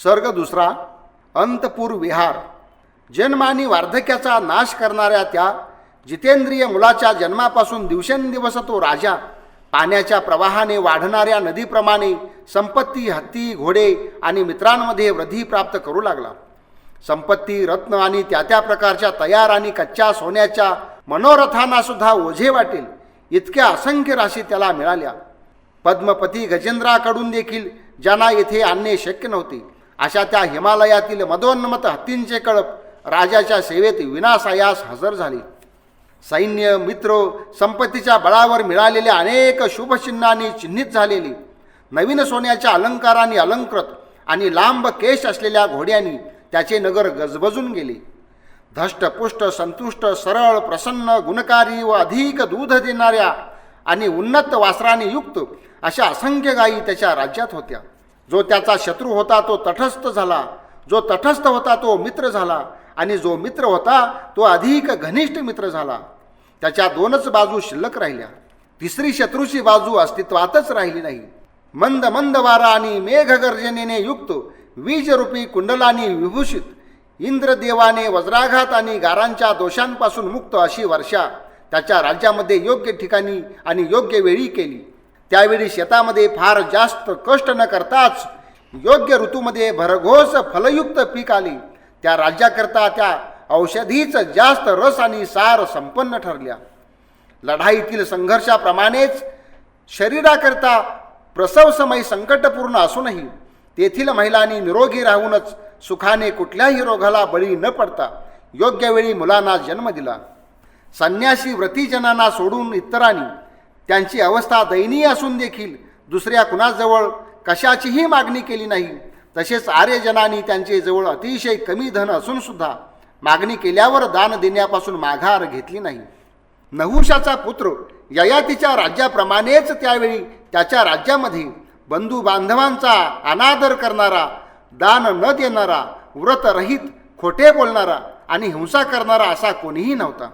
सर्ग दुसरा. अंतपूर विहार. जन्म आणि वार्धक्याचा नाश करणाऱ्या त्या जितेंद्रिय मुलाच्या जन्मापासून दिवसेंदिवस तो राजा पाण्याच्या प्रवाहाने वाढणाऱ्या नदीप्रमाणे संपत्ती, हत्ती, घोडे आणि मित्रांमध्ये वृद्धी प्राप्त करू लागला. संपत्ती, रत्न आणि त्या प्रकारच्या तयार आणि कच्च्या सोन्याच्या मनोरथांना सुद्धा ओझे वाटेल इतक्या असंख्य राशी त्याला मिळाल्या. पद्मपती गजेंद्राकडून देखील ज्यांना येथे आणणे शक्य नव्हते अशा त्या हिमालयातील मदोन्मत हत्तींचे कळप राजाच्या सेवेत विनासायास हजर झाले. सैन्य, मित्र, संपत्तीच्या बळावर मिळालेल्या अनेक शुभचिन्हांनी चिन्हित झालेली नवीन सोन्याच्या अलंकारांनी अलंकृत आणि लांब केश असलेल्या घोड्यांनी त्याचे नगर गजबजून गेले. धष्टपुष्ट, संतुष्ट, सरळ, प्रसन्न, गुणकारी व अधिक दूध देणाऱ्या आणि उन्नत वासराने युक्त अशा असंख्य गायी त्याच्या राज्यात होत्या. जो त्याचा शत्रू होता तो तटस्थ झाला, जो तटस्थ होता तो मित्र झाला आणि जो मित्र होता तो अधिक घनिष्ठ मित्र झाला. त्याच्या दोनच बाजू शिल्लक राहिल्या, तिसरी शत्रूची बाजू अस्तित्वातच राहिली नाही. मंद मंद वारा आणि मेघगर्जनेने युक्त वीजरूपी कुंडलांनी विभूषित इंद्रदेवाने वज्राघात आणि गारांच्या दोषांपासून मुक्त अशी वर्षा त्याच्या राज्यामध्ये योग्य ठिकाणी आणि योग्य वेळी केली. त्यावेळी शेतामध्ये फार जास्त कष्ट न करताच योग्य ऋतूमध्ये भरघोस फलयुक्त पीक आले. त्या राज्याकरता त्या औषधीच जास्त रस आणि सार संपन्न ठरल्या. लढाईतील संघर्षाप्रमाणेच शरीराकरता प्रसवसमय संकटपूर्ण असूनही तेथील महिलांनी निरोगी राहूनच सुखाने कुठल्याही रोगाला बळी न पडता योग्य वेळी मुलांना जन्म दिला. संन्यासी व्रतीजनांना सोडून इतरांनी त्यांची अवस्था दयनीय असून देखील दुसऱ्या कुणाजवळ कशाचीही मागणी केली नाही. तसेच आर्यजनांनी त्यांचे जवळ अतिशय कमी धन असून सुद्धा मागणी केल्यावर दान देण्यापासून माघार घेतली नाही. नहुषाचा पुत्र ययातीच्या राज्याप्रमाणेच त्यावेळी त्याच्या राज्यामध्ये बंधू बांधवांचा अनादर करणारा, दान न देणारा, व्रतरहित, खोटे बोलणारा आणि हिंसा करणारा असा कोणीही नव्हता.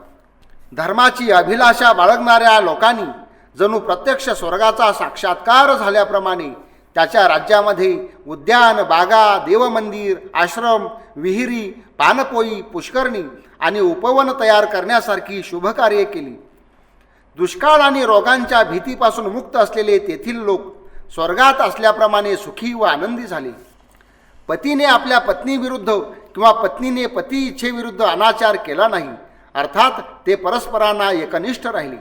धर्माची अभिलाषा बाळगणाऱ्या लोकांनी जणू प्रत्यक्ष स्वर्गाचा साक्षात्कार झाल्याप्रमाणे त्याच्या राज्यामध्ये उद्यान, बागा, देवमंदिर, आश्रम, विहिरी, पानपोई, पुष्करणी आणि उपवन तयार करण्यासारखी शुभकार्ये केली. दुष्काळ आणि रोगांच्या भीतीपासून मुक्त असलेले तेथील लोक स्वर्गात असल्याप्रमाणे सुखी व आनंदी झाले. पतीने आपल्या पत्नीविरुद्ध किंवा पत्नीने पती इच्छेविरुद्ध अनाचार केला नाही, अर्थात ते परस्परांना एकनिष्ठ राहिले.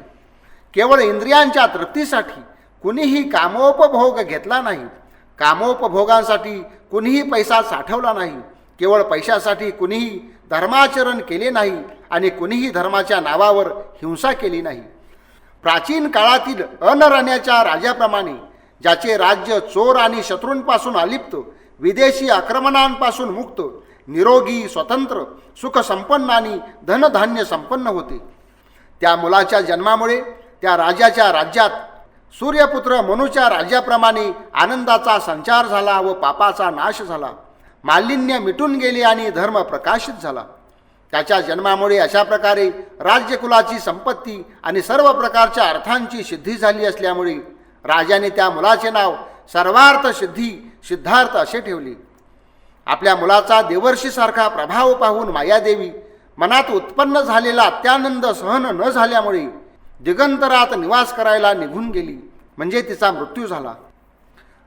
केवळ इंद्रियांच्या तृप्तीसाठी कुणीही कामोपभोग घेतला नाही, कामोपभोगांसाठी कुणीही पैसा साठवला नाही, केवळ पैशासाठी कुणीही धर्माचरण केले नाही आणि कुणीही धर्माच्या नावावर हिंसा केली नाही. प्राचीन काळातील अनरण्याच्या राजाप्रमाणे ज्याचे राज्य चोर आणि शत्रूंपासून अलिप्त, विदेशी आक्रमणांपासून मुक्त, निरोगी, स्वतंत्र, सुखसंपन्न आणि धनधान्य संपन्न होते. त्या मुलाच्या जन्मामुळे त्या राजाच्या राज्यात सूर्यपुत्र मनुच्या राज्याप्रमाणे आनंदाचा संचार झाला व पापाचा नाश झाला. मालिन्य मिटून गेले आणि धर्म प्रकाशित झाला. त्याच्या जन्मामुळे अशा प्रकारे राज्यकुलाची संपत्ती आणि सर्व प्रकारच्या अर्थांची सिद्धी झाली असल्यामुळे राजाने त्या मुलाचे नाव सर्वार्थ सिद्धी सिद्धार्थ असे ठेवले. आपल्या मुलाचा देवर्षीसारखा प्रभाव पाहून मायादेवी मनात उत्पन्न झालेला अत्यानंद सहन न झाल्यामुळे दिगंतरात निवास करायला निघून गेली, म्हणजे तिचा मृत्यू झाला.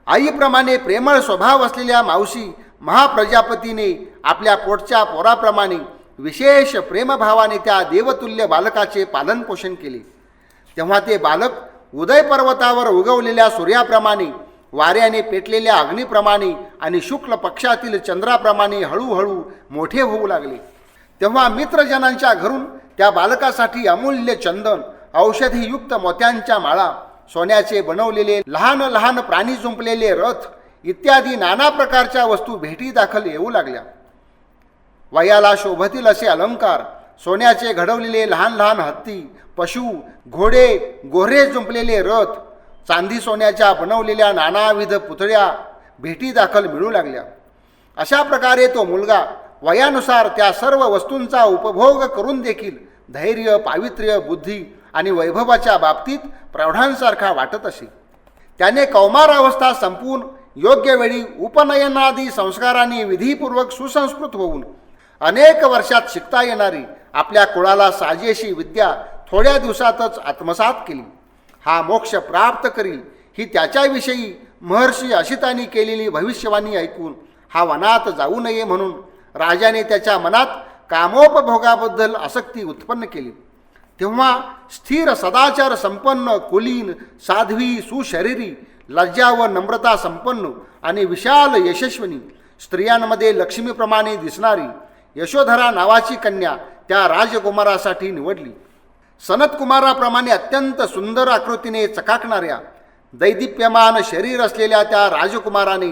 आईप्रमाणे प्रेमळ स्वभाव असलेल्या मावशी महाप्रजापतीने आपल्या पोटच्या पोराप्रमाणे विशेष प्रेमभावाने त्या देवतुल्य बालकाचे पालनपोषण केले. तेव्हा ते बालक उदय पर्वतावर उगवलेल्या सूर्याप्रमाणे, वाऱ्याने पेटलेल्या अग्नीप्रमाणे आणि शुक्ल पक्षातील चंद्राप्रमाणे हळूहळू मोठे होऊ लागले. तेव्हा मित्रजनांच्या घरून त्या बालकासाठी अमूल्य चंदन, औषधीयुक्त मोत्यांच्या माळा, सोन्याचे बनवलेले लहान लहान प्राणी जुंपलेले रथ इत्यादी नाना प्रकारच्या वस्तू भेटी दाखल येऊ लागल्या. वयाला शोभतील असे अलंकार, सोन्याचे घडवलेले लहान लहान हत्ती, पशु, घोडे, गोऱ्हे जुंपलेले रथ, चांदी सोन्याच्या बनवलेल्या नानाविध पुतळ्या भेटी दाखल मिळू लागल्या. अशा प्रकारे तो मुलगा वयानुसार त्या सर्व वस्तूंचा उपभोग करून देखील धैर्य, पावित्र्य, बुद्धी आणि वैभवाच्या बाबतीत प्रौढांसारखा वाटत असे. त्याने कौमारावस्था संपवून योग्य वेळी उपनयनादी संस्कारांनी विधीपूर्वक सुसंस्कृत होऊन अनेक वर्षात शिकता येणारी आपल्या कुळाला साजेशी विद्या थोड्या दिवसातच आत्मसात केली. हा मोक्ष प्राप्त करील ही त्याच्याविषयी महर्षी अशितांनी केलेली भविष्यवाणी ऐकून हा वनात जाऊ नये म्हणून राजाने त्याच्या मनात कामोपभोगाबद्दल आसक्ती उत्पन्न केली. तेव्हा स्थिर सदाचार संपन्न कुलीन साध्वी सुशरीरी लज्जा व नम्रता संपन्न आणि विशाल यशस्विनी स्त्रियांमध्ये लक्ष्मीप्रमाणे दिसणारी यशोधरा नावाची कन्या त्या राजकुमारासाठी निवडली. सनतकुमाराप्रमाणे अत्यंत सुंदर आकृतीने चकाकणाऱ्या दैदिप्यमान शरीर असलेल्या त्या राजकुमाराने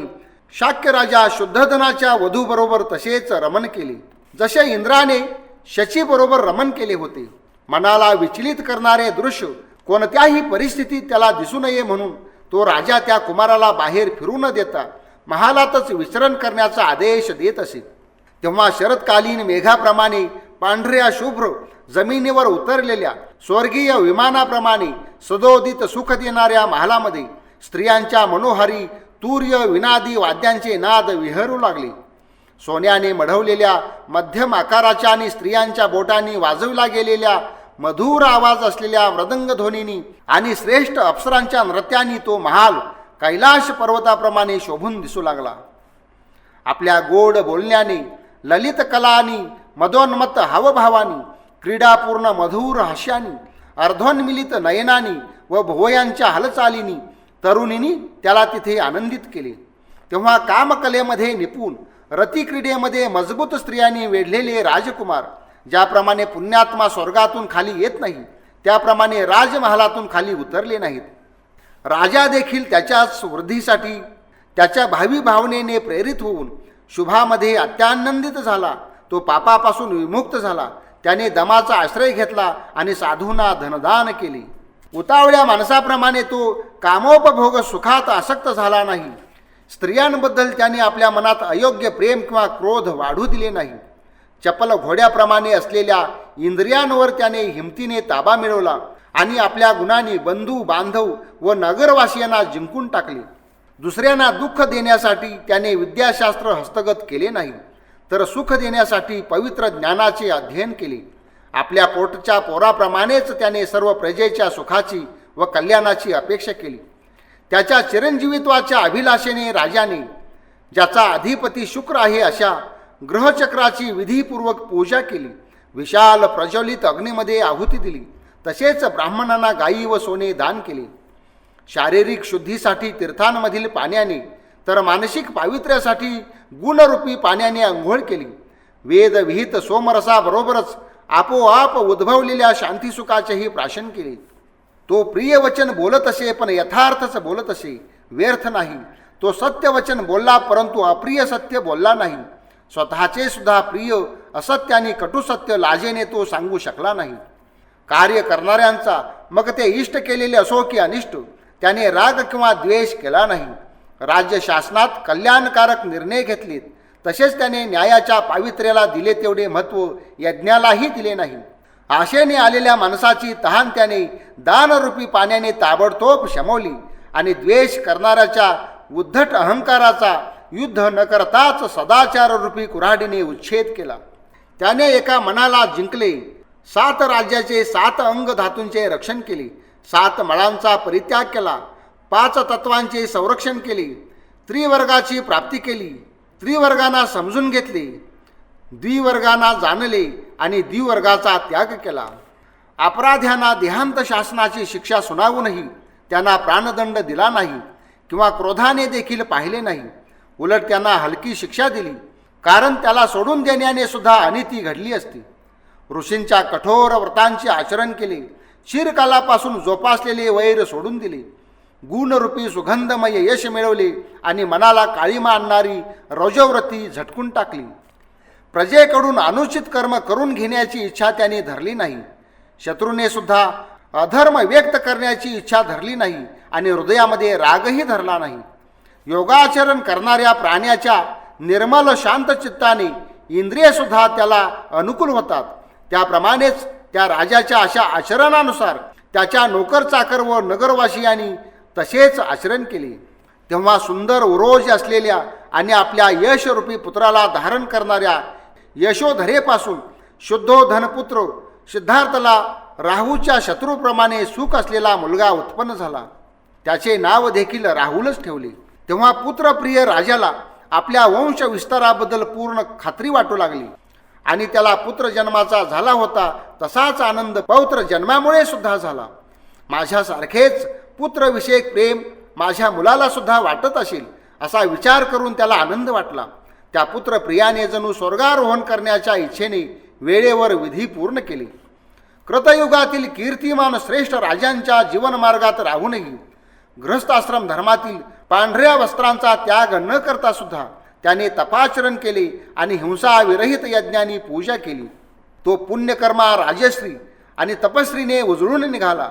शाक्य राजा शुद्धधनाच्या वधूबरोबर तसेच रमण केले, जसे इंद्राने शचीबरोबर रमण केले होते. मनाला विचलित करणारे दृश्य कोणत्याही परिस्थितीत त्याला दिसू नये म्हणून तो राजा त्या कुमाराला बाहेर फिरू न देता महालातच विचरण करण्याचा आदेश देत असे. तेव्हा शरदकालीन मेघाप्रमाणे पांढऱ्या शुभ्र जमिनीवर उतरलेल्या स्वर्गीय विमानाप्रमाणे सदोदित सुख देणाऱ्या महालामध्ये स्त्रियांच्या मनोहारी तूर्य विनादी वाद्यांचे नाद विहरू लागले. सोन्याने मढवलेल्या मध्यम आकाराच्या आणि स्त्रियांच्या बोटांनी वाजविला गेलेल्या मधुर आवाज असलेल्या मृदंगध्वनींनी आणि श्रेष्ठ अप्सरांच्या नृत्यांनी तो महाल कैलाश पर्वताप्रमाणे शोभून दिसू लागला. आपल्या गोड बोलण्याने ललित कलांनी मदोन्मत्त हावभावानी क्रीडापूर्ण मधुर हास्यानी अर्धोन्मिलित नयनानी व भुवयांच्या हालचालीनी तरुणींनी त्याला तिथे आनंदित केले. तेव्हा कामकलेमध्ये निपुण रतिक्रीडेमध्ये मजबूत स्त्रियांनी वेढलेले राजकुमार ज्याप्रमाणे पुण्यात्मा स्वर्गातून खाली येत नाही त्याप्रमाणे राजमहालातून खाली उतरले नाहीत. राजा देखील त्याच्याच वृद्धीसाठी त्याच्या भावी भावनेने प्रेरित होऊन शुभामध्ये अत्यानंदित झाला. तो पापापासून विमुक्त झाला. त्याने दमाचा आश्रय घेतला आणि साधूंना धनदान केले. उतावळ्या माणसाप्रमाणे तो कामोपभोग सुखात आसक्त झाला नाही. स्त्रियांबद्दल त्याने आपल्या मनात अयोग्य प्रेम किंवा क्रोध वाढू दिले नाही. चपल घोड्याप्रमाणे असलेल्या इंद्रियांवर त्याने हिमतीने ताबा मिळवला आणि आपल्या गुणांनी बंधू बांधव व नगरवासियांना जिंकून टाकले. दुसऱ्यांना दुःख देण्यासाठी त्याने विद्याशास्त्र हस्तगत केले नाही, तर सुख देण्यासाठी पवित्र ज्ञानाचे अध्ययन केले. आपल्या पोटच्या पोराप्रमाणेच त्याने सर्व प्रजेच्या सुखाची व कल्याणाची अपेक्षा केली. त्याच्या चिरंजीवित्वाच्या अभिलाषेने राजाने ज्याचा अधिपती शुक्र आहे अशा ग्रहचक्राची विधीपूर्वक पूजा केली. विशाल प्रज्वलित अग्नीमध्ये आहुती दिली. तसेच ब्राह्मणांना गायी व सोने दान केले. शारीरिक शुद्धीसाठी तीर्थांमधील पाण्याने तर मानसिक पावित्र्यासाठी गुणरूपी पाण्याने आंघोळ केली. वेदविहित सोमरसाबरोबरच आपोआप उद्भवलेल्या शांतिसुखाचेही प्राशन केले. तो प्रिय वचन बोलत असे, पण यथार्थच बोलत असे, व्यर्थ नाही. तो सत्यवचन बोलला, परंतु अप्रिय सत्य बोलला नाही. स्वतःचे सुद्धा प्रिय असत्य आणि कटुसत्य लाजेने तो सांगू शकला नाही. कार्य करणाऱ्यांचा, मग ते इष्ट केलेले असो की अनिष्ट, त्याने राग किंवा द्वेष केला नाही. राज्य शासनात कल्याणकारक निर्णय घेतलेत, तसेच त्याने न्यायाच्या पावित्र्याला दिले तेवढे महत्त्व यज्ञालाही दिले नाही. आशेने आलेल्या माणसाची तहान त्याने दानरूपी पाण्याने ताबडतोब शमवली आणि द्वेष करणाऱ्याच्या उद्धट अहंकाराचा युद्ध न करताच सदाचाररूपी कुऱ्हाडीने उच्छेद केला. त्याने एका मनाला जिंकले. 7 राज्याचे 7 अंग धातूंचे रक्षण केले. 7 मळांचा परित्याग केला. 5 तत्वांचे संरक्षण केले. त्रिवर्गाची प्राप्ती केली. त्रिवर्गांना समजून घेतले. द्विवर्गांना जाणले आणि द्विवर्गाचा त्याग केला. अपराध्यांना देहांत शासनाची शिक्षा सुनावूनही त्यांना प्राणदंड दिला नाही किंवा क्रोधाने देखील पाहिले नाही. उलट त्यांना हलकी शिक्षा दिली, कारण त्याला सोडून देण्याने सुद्धा अनिती घडली असती. ऋषींच्या कठोर व्रतांचे आचरण केले. चिरकालापासून जोपासलेले वैर सोडून दिले. गुणरूपी सुगंधमय यश मिळवले आणि मनाला काळीमा आणणारी रजोव्रती झटकून टाकली. प्रजेकडून अनुचित कर्म करून घेण्याची इच्छा त्याने धरली नाही. शत्रूने सुद्धा अधर्म व्यक्त करण्याची इच्छा धरली नाही आणि हृदयामध्ये रागही धरला नाही. योगाचरण करणाऱ्या प्राण्याच्या निर्मल शांत चित्ताने इंद्रियसुद्धा त्याला अनुकूल होतात. त्याप्रमाणेच त्या राजाच्या अशा आचरणानुसार त्याच्या नोकर चाकर व नगरवासियांनी तसेच आचरण केले. तेव्हा सुंदर उरोज असलेल्या आणि आपल्या यशरूपी पुत्राला धारण करणाऱ्या यशोधरेपासून शुद्धोधनपुत्र सिद्धार्थला राहूच्या शत्रूप्रमाणे सुख असलेला मुलगा उत्पन्न झाला. त्याचे नाव देखील राहुलच ठेवले. तेव्हा पुत्रप्रिय राजाला आपल्या वंश विस्ताराबद्दल पूर्ण खात्री वाटू लागली आणि त्याला पुत्र जन्माचा झाला होता तसाच आनंद पौत्र जन्मामुळे सुद्धा झाला. माझ्यासारखेच पुत्रविषयक प्रेम माझ्या मुलाला सुद्धा वाटत असेल असा विचार करून त्याला आनंद वाटला. त्या पुत्रप्रियाने जणू स्वर्गारोहण करण्याच्या इच्छेने वेळेवर विधी पूर्ण केली. कृतयुगातील कीर्तिमान श्रेष्ठ राजांच्या जीवनमार्गात राहूनही गृहस्थाश्रम धर्मातील पांढऱ्या वस्त्रांचा त्याग न करता सुद्धा त्याने तपाचरण केले आणि हिंसाविरहित यज्ञांनी पूजा केली. तो पुण्यकर्मा राजश्री आणि तपश्रीने उजळून निघाला.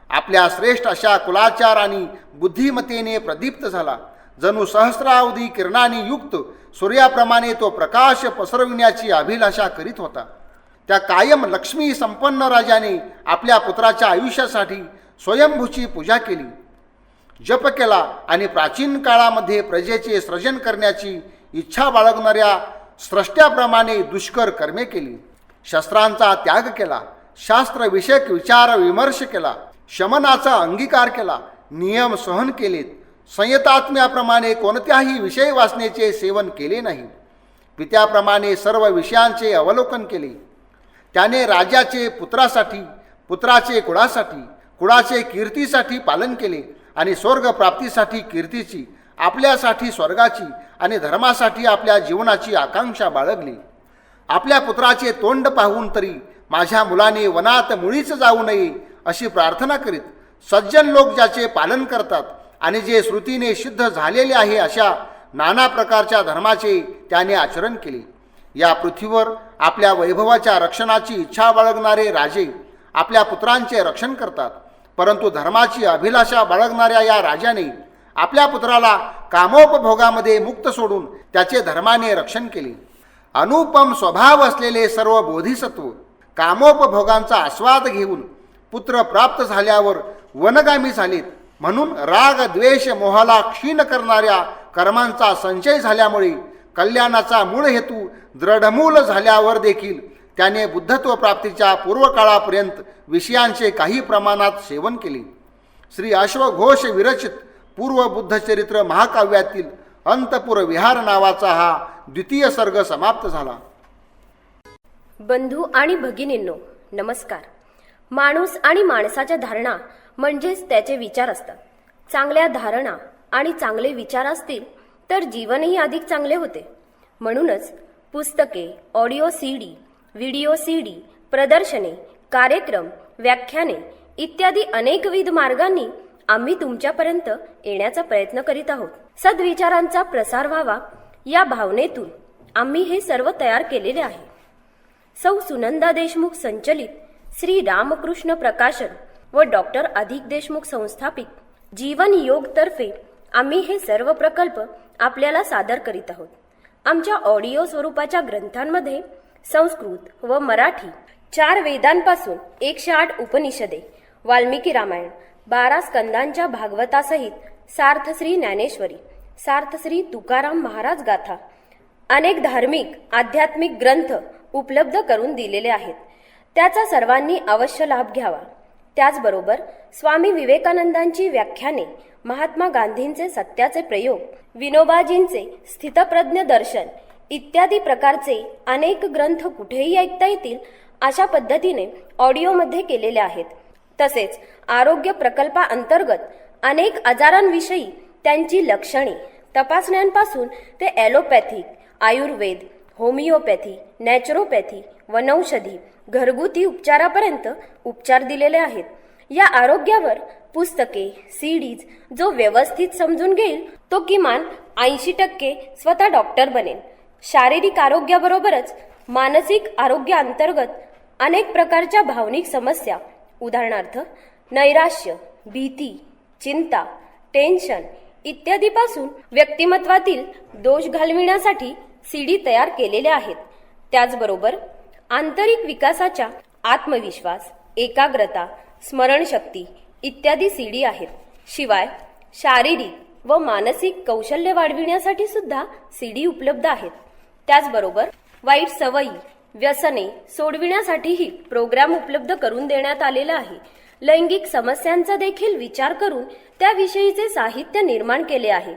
आपल्या श्रेष्ठ अशा कुलाचार आणि बुद्धिमत्तेने प्रदीप्त झाला. जणू सहस्रावधी किरणांनी युक्त सूर्याप्रमाणे तो प्रकाश पसरविण्याची अभिलाषा करीत होता. त्या कायम लक्ष्मी संपन्न राजाने आपल्या पुत्राच्या आयुष्यासाठी स्वयंभूची पूजा केली, जप केला आणि प्राचीन काळामध्ये प्रजेचे सृजन करण्याची इच्छा बाळगणाऱ्या स्रष्ट्याप्रमाणे दुष्कर कर्मे केली. शस्त्रांचा त्याग केला, शास्त्रविषयक विचार विमर्श केला, शमनाचा अंगीकार केला, नियम सहन केलेत, संयतात्म्याप्रमाणे कोणत्याही विषय वासनेचे सेवन केले नाही. पित्याप्रमाणे सर्व विषयांचे अवलोकन केले. त्याने राजाचे पुत्रासाठी, पुत्राचे कुळासाठी, कुळाचे कीर्तीसाठी पालन केले आणि स्वर्गप्राप्तीसाठी कीर्तीची, आपल्यासाठी स्वर्गाची आणि धर्मासाठी आपल्या जीवनाची आकांक्षा बाळगली. आपल्या पुत्राचे तोंड पाहून तरी माझ्या मुलाने वनात मुळीच जाऊ नये अशी प्रार्थना करीत सज्जन लोक ज्याचे पालन करतात आणि जे श्रुतीने सिद्ध झालेले आहे अशा नाना प्रकारच्या धर्माचे त्याने आचरण केले. या पृथ्वीवर आपल्या वैभवाच्या रक्षणाची इच्छा बाळगणारे राजे आपल्या पुत्रांचे रक्षण करतात, परंतु धर्माची अभिलाषा बाळगणाऱ्या या राजाने आपल्या पुत्राला कामोपभोगामध्ये मुक्त सोडून त्याचे धर्माने रक्षण केले. अनुपम स्वभाव असलेले सर्व बोधिसत्व कामोपभोगांचा आस्वाद घेऊन पुत्र प्राप्त झाल्यावर वनगामी झालेत. म्हणून राग द्वेष मोहाला क्षीण करणाऱ्या कर्मांचा संचय झाल्यामुळे कल्याणाचा मूळ हेतू दृढमूल झाल्यावर देखील त्याने बुद्धत्व प्राप्तीच्या पूर्वकाळापर्यंत विषयांचे काही प्रमाणात सेवन केले. श्री अश्वघोष विरचित पूर्व बुद्धचरित्र महाकाव्यातील अंतपुर विहार नावाचा हा द्वितीय सर्ग समाप्त झाला. बंधू आणि भगिनींनो, नमस्कार. माणूस आणि माणसाच्या धारणा म्हणजेच त्याचे विचार असतात. चांगल्या धारणा आणि चांगले विचार असतील तर जीवनही अधिक चांगले होते. म्हणूनच पुस्तके, ऑडिओ सीडी, व्हिडिओ सीडी, प्रदर्शने, कार्यक्रम, व्याख्याने इत्यादी अनेकविध मार्गांनी आम्ही तुमच्यापर्यंत येण्याचा प्रयत्न करीत आहोत. सद्विचारांचा प्रसार व्हावा या भावनेतून आम्ही हे सर्व तयार केलेले आहे. सौ सुनंदा देशमुख संचलित श्री रामकृष्ण प्रकाशन व डॉक्टर अधिक देशमुख संस्थापित जीवन योग तर्फे आम्ही हे सर्व प्रकल्प आपल्याला सादर करीत आहोत. आमच्या ऑडिओ स्वरूपाच्या ग्रंथांमध्ये संस्कृत व मराठी 4 वेदांपासून 108 उपनिषदे, वाल्मिकी रामायण, 12 स्कंदांच्या भागवतासहित सार्थश्री ज्ञानेश्वरी, सार्थश्री तुकाराम महाराज गाथा, अनेक धार्मिक आध्यात्मिक ग्रंथ उपलब्ध करून दिलेले आहेत. त्याचा सर्वांनी अवश्य लाभ घ्यावा. त्याचबरोबर स्वामी विवेकानंदांची व्याख्याने, महात्मा गांधींचे सत्याचे प्रयोग, विनोबाजींचे स्थितप्रज्ञ दर्शन इत्यादी प्रकारचे अनेक ग्रंथ कुठेही ऐकता येतील अशा पद्धतीने ऑडिओमध्ये केलेले आहेत. तसेच आरोग्य प्रकल्पाअंतर्गत अनेक आजारांविषयी त्यांची लक्षणे तपासण्यांपासून ते ॲलोपॅथिक, आयुर्वेद, होमिओपॅथी, नॅचरोपॅथी, वनौषधी, घरगुती उपचारापर्यंत उपचार दिलेले आहेत. या आरोग्यावर पुस्तके, सीडीज जो व्यवस्थित समजून घेईल तो किमान 80% स्वतः डॉक्टर बनेल. शारीरिक आरोग्याबरोबरच मानसिक आरोग्याअंतर्गत अनेक प्रकारच्या भावनिक समस्या, उदाहरणार्थ नैराश्य, भीती, चिंता, टेन्शन इत्यादीपासून व्यक्तिमत्वातील दोष घालविण्यासाठी सीडी तयार केलेल्या आहेत. त्याचबरोबर आंतरिक विकासाच्या आत्मविश्वास, एकाग्रता, स्मरणशक्ती इत्यादी सीडी आहेत. शिवाय शारीरिक व मानसिक कौशल्य वाढविण्यासाठी सुद्धा सीडी उपलब्ध आहेत. त्याचबरोबर वाईट सवयी, व्यसने सोडविण्यासाठीही प्रोग्राम उपलब्ध करून देण्यात आलेला आहे. लैंगिक समस्यांचा देखील विचार करून त्याविषयीचे साहित्य निर्माण केले आहे.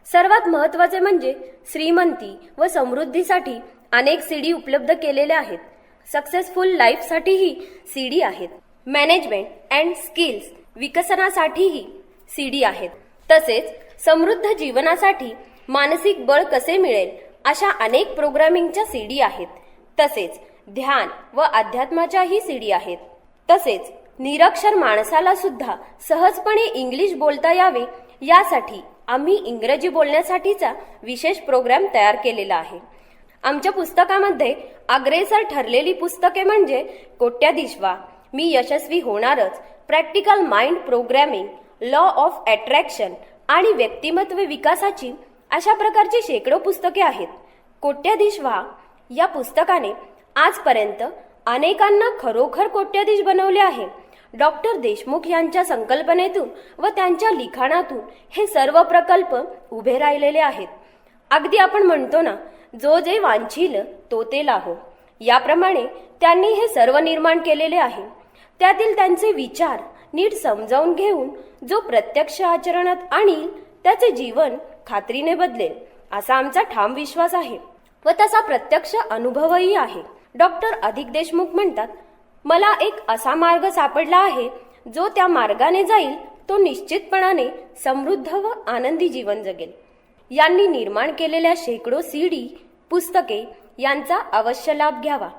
सर्वात महत्त्वाचे म्हणजे श्रीमंती व समृद्धीसाठी अनेक सीडी उपलब्ध केलेल्या आहेत. सक्सेसफुल लाईफसाठीही सीडी आहेत. मॅनेजमेंट अँड स्किल्स विकसनासाठीही सीडी आहेत. तसेच समृद्ध जीवनासाठी मानसिक बळ कसे मिळेल अशा अनेक प्रोग्रामिंगच्या सीडी आहेत. तसेच ध्यान व अध्यात्माच्याही सीडी आहेत. तसेच निरक्षर माणसाला सुद्धा सहजपणे इंग्लिश बोलता यावे यासाठी आम्ही इंग्रजी बोलण्यासाठीचा विशेष प्रोग्राम तयार केलेला आहे. आमच्या पुस्तकामध्ये अग्रेसर ठरलेली पुस्तके म्हणजे कोट्याधीश व्हा, मी यशस्वी होणारच, practical mind programming, law of attraction आणि व्यक्तिमत्व विकासाची अशा प्रकारची शेकडो पुस्तके आहेत. कोट्याधीश व्हा या पुस्तकाने आजपर्यंत अनेकांना खरोखर कोट्याधीश बनवले आहे. डॉक्टर देशमुख यांच्या संकल्पनेतून व त्यांच्या लिखाणातून हे सर्व प्रकल्प उभे राहिलेले आहेत. अगदी आपण म्हणतो ना, जो जे वांछील तो ते लाहो, याप्रमाणे त्यांनी हे सर्व निर्माण केलेले आहे. त्यातील त्यांचे विचार नीट समजावून घेऊन जो प्रत्यक्ष आचरणात आणील त्याचे जीवन खात्रीने बदलेल असा आमचा ठाम विश्वास आहे व तसा प्रत्यक्ष अनुभवही आहे. डॉक्टर अधिक देशमुख म्हणतात, मला एक असा मार्ग सापडला आहे जो त्या मार्गाने जाईल तो निश्चितपणाने समृद्ध व आनंदी जीवन जगेल. यांनी निर्माण केलेल्या शेकडो सीडी, पुस्तके यांचा अवश्य लाभ घ्यावा.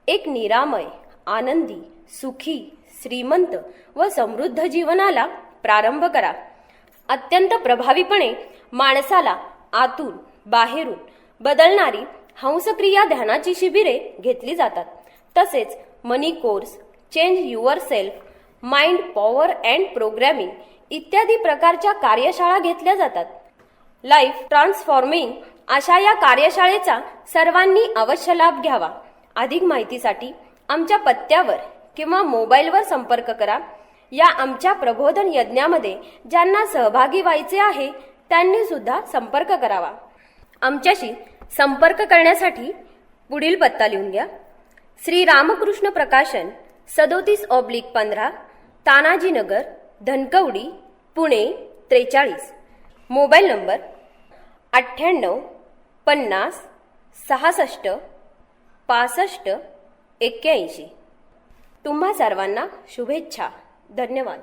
एक निरामय, आनंदी, सुखी, श्रीमंत व समृद्ध जीवनाला प्रारंभ करा. अत्यंत प्रभावीपणे माणसाला आतून बाहेरून बदलणारी हंसक्रिया ध्यानाची शिबिरे घेतली जातात. तसेच money course, change yourself, mind power and programming इत्यादी प्रकारच्या कार्यशाळा घेतल्या जातात. लाईफ ट्रान्सफॉर्मिंग अशा या कार्यशाळेचा सर्वांनी अवश्य लाभ घ्यावा. अधिक माहितीसाठी आमच्या पत्त्यावर किंवा मोबाईलवर संपर्क करा. या आमच्या प्रबोधन यज्ञामध्ये ज्यांना सहभागी व्हायचे आहे त्यांनी सुद्धा संपर्क करावा. आमच्याशी संपर्क करण्यासाठी पुढील पत्ता लिहून घ्या. श्री रामकृष्ण प्रकाशन 37/15 तानाजी नगर, धनकवडी, पुणे 43. Mobile number 98 50 66 65 81. तुम्हा सर्वांना शुभेच्छा. धन्यवाद.